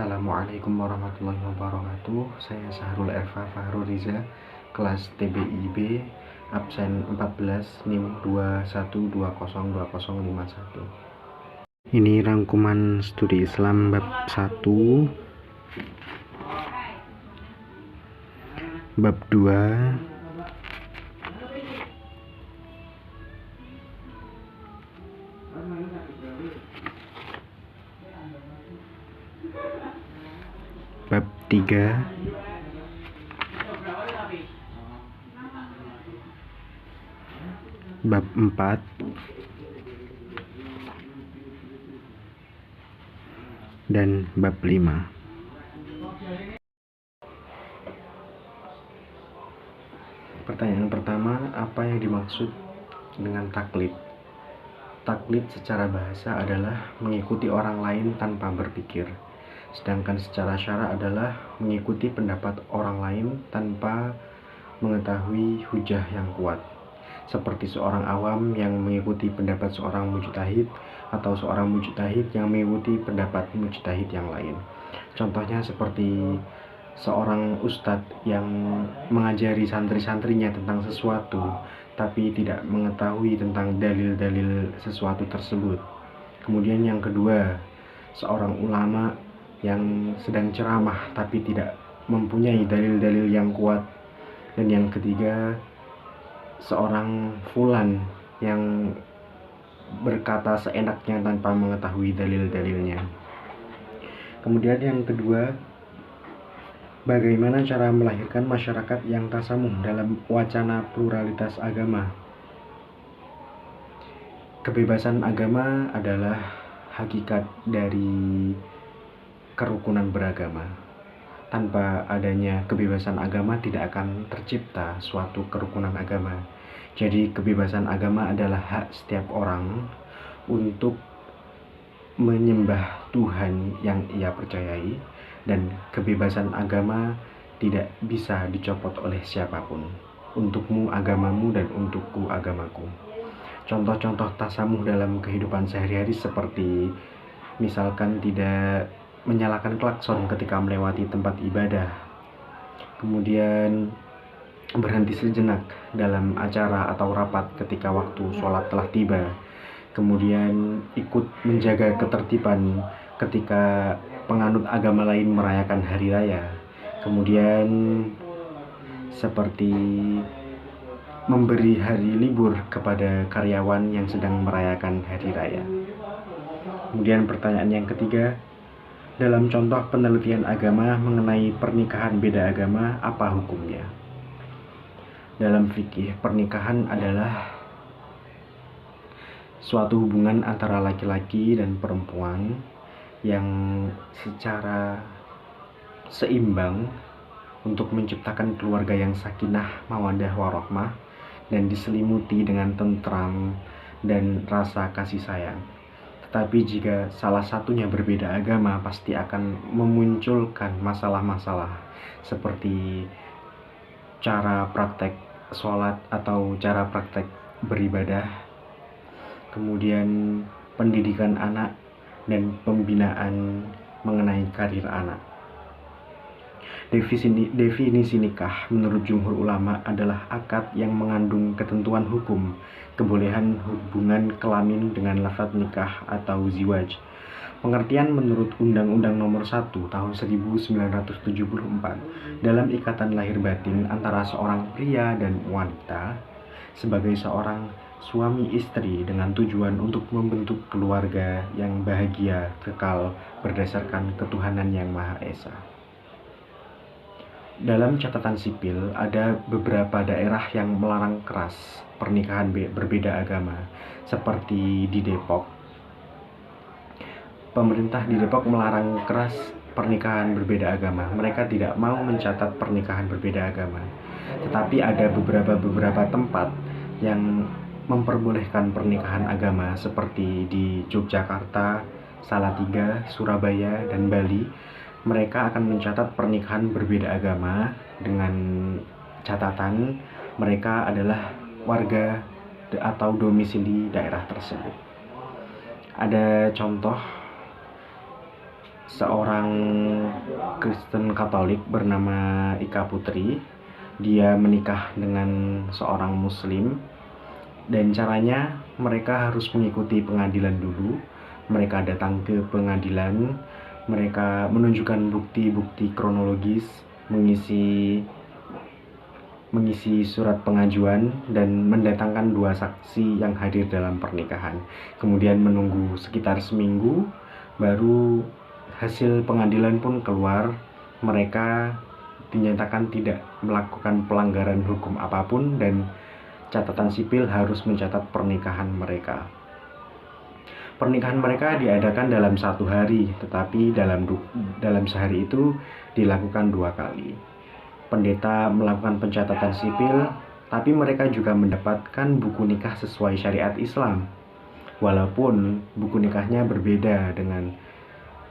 Assalamualaikum warahmatullahi wabarakatuh. Saya Sahrul Erfa Fahruriza, kelas TBIB, absen 14, NIM 21202051. Ini rangkuman studi Islam bab 1, bab 2, bab 3, bab 4, dan bab 5. Pertanyaan pertama, apa yang dimaksud dengan taklid? Taklid secara bahasa adalah mengikuti orang lain tanpa berpikir. Sedangkan secara syara adalah mengikuti pendapat orang lain tanpa mengetahui hujah yang kuat. Seperti seorang awam yang mengikuti pendapat seorang mujtahid atau seorang mujtahid yang mengikuti pendapat mujtahid yang lain. Contohnya seperti seorang ustadz yang mengajari santri-santrinya tentang sesuatu tapi tidak mengetahui tentang dalil-dalil sesuatu tersebut. Kemudian yang kedua, seorang ulama yang sedang ceramah tapi tidak mempunyai dalil-dalil yang kuat. Dan yang ketiga, seorang fulan yang berkata seenaknya tanpa mengetahui dalil-dalilnya. Kemudian yang kedua, bagaimana cara melahirkan masyarakat yang tasamuh dalam wacana pluralitas agama? Kebebasan agama adalah hakikat dari kerukunan beragama. Tanpa adanya kebebasan agama tidak akan tercipta suatu kerukunan agama. Jadi kebebasan agama adalah hak setiap orang untuk menyembah Tuhan yang ia percayai, dan kebebasan agama tidak bisa dicopot oleh siapapun. Untukmu agamamu dan untukku agamaku. Contoh-contoh tasamuh dalam kehidupan sehari-hari seperti misalkan tidak menyalakan klakson ketika melewati tempat ibadah, kemudian berhenti sejenak dalam acara atau rapat ketika waktu sholat telah tiba, kemudian ikut menjaga ketertiban ketika penganut agama lain merayakan hari raya, kemudian seperti memberi hari libur kepada karyawan yang sedang merayakan hari raya. Kemudian pertanyaan yang ketiga, dalam contoh penelitian agama mengenai pernikahan beda agama, apa hukumnya? Dalam fikih, pernikahan adalah suatu hubungan antara laki-laki dan perempuan yang secara seimbang untuk menciptakan keluarga yang sakinah, mawaddah, warahmah, dan diselimuti dengan tentram dan rasa kasih sayang. Tetapi jika salah satunya berbeda agama, pasti akan memunculkan masalah-masalah seperti cara praktek sholat atau cara praktek beribadah, kemudian pendidikan anak dan pembinaan mengenai karir anak. Definisi nikah menurut jumhur ulama adalah akad yang mengandung ketentuan hukum, kebolehan hubungan kelamin dengan lafaz nikah atau ziwaj. Pengertian menurut Undang-Undang Nomor 1 Tahun 1974 dalam ikatan lahir batin antara seorang pria dan wanita sebagai seorang suami istri dengan tujuan untuk membentuk keluarga yang bahagia kekal berdasarkan ketuhanan yang Maha Esa. Dalam catatan sipil, ada beberapa daerah yang melarang keras pernikahan berbeda agama, seperti di Depok. Pemerintah di Depok melarang keras pernikahan berbeda agama. Mereka tidak mau mencatat pernikahan berbeda agama. Tetapi ada beberapa tempat yang memperbolehkan pernikahan agama, seperti di Yogyakarta, Salatiga, Surabaya, dan Bali. Mereka akan mencatat pernikahan berbeda agama dengan catatan mereka adalah warga atau domisili daerah tersebut. Ada contoh seorang Kristen Katolik bernama Ika Putri. Dia menikah dengan seorang Muslim, dan caranya mereka harus mengikuti pengadilan dulu. Mereka datang ke pengadilan, mereka menunjukkan bukti-bukti kronologis, mengisi surat pengajuan, dan mendatangkan 2 saksi yang hadir dalam pernikahan. Kemudian menunggu sekitar seminggu, baru hasil pengadilan pun keluar. Mereka dinyatakan tidak melakukan pelanggaran hukum apapun, dan catatan sipil harus mencatat pernikahan mereka. Pernikahan mereka diadakan dalam 1 hari, tetapi dalam sehari itu dilakukan 2 kali. Pendeta melakukan pencatatan sipil, tapi mereka juga mendapatkan buku nikah sesuai syariat Islam, walaupun buku nikahnya berbeda dengan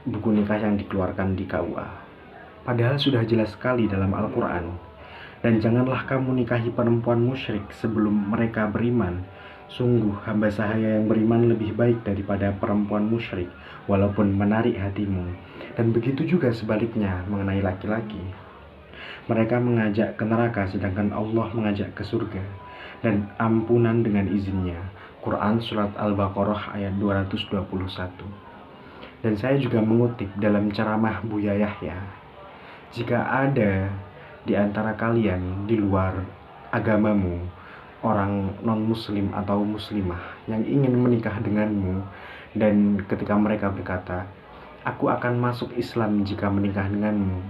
buku nikah yang dikeluarkan di KUA. Padahal sudah jelas sekali dalam Al-Quran. Dan janganlah kamu nikahi perempuan musyrik sebelum mereka beriman. Sungguh hamba sahaya yang beriman lebih baik daripada perempuan musyrik, walaupun menarik hatimu. Dan begitu juga sebaliknya mengenai laki-laki. Mereka mengajak ke neraka, sedangkan Allah mengajak ke surga dan ampunan dengan izinnya. Quran Surat Al-Baqarah ayat 221. Dan saya juga mengutip dalam ceramah Buya Yahya, jika ada di antara kalian di luar agamamu orang non-muslim atau muslimah yang ingin menikah denganmu, dan ketika mereka berkata, aku akan masuk Islam jika menikah denganmu,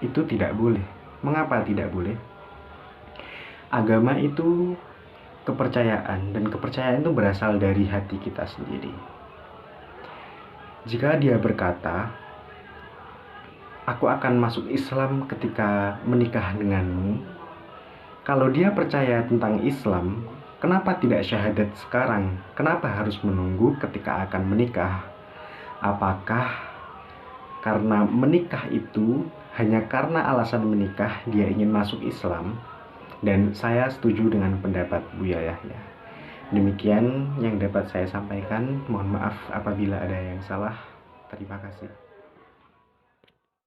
itu tidak boleh. Mengapa tidak boleh? Agama itu kepercayaan, dan kepercayaan itu berasal dari hati kita sendiri. Jika dia berkata, aku akan masuk Islam ketika menikah denganmu, kalau dia percaya tentang Islam, kenapa tidak syahadat sekarang? Kenapa harus menunggu ketika akan menikah? Apakah karena menikah itu hanya karena alasan menikah dia ingin masuk Islam? Dan saya setuju dengan pendapat Buya Yahya. Demikian yang dapat saya sampaikan. Mohon maaf apabila ada yang salah. Terima kasih.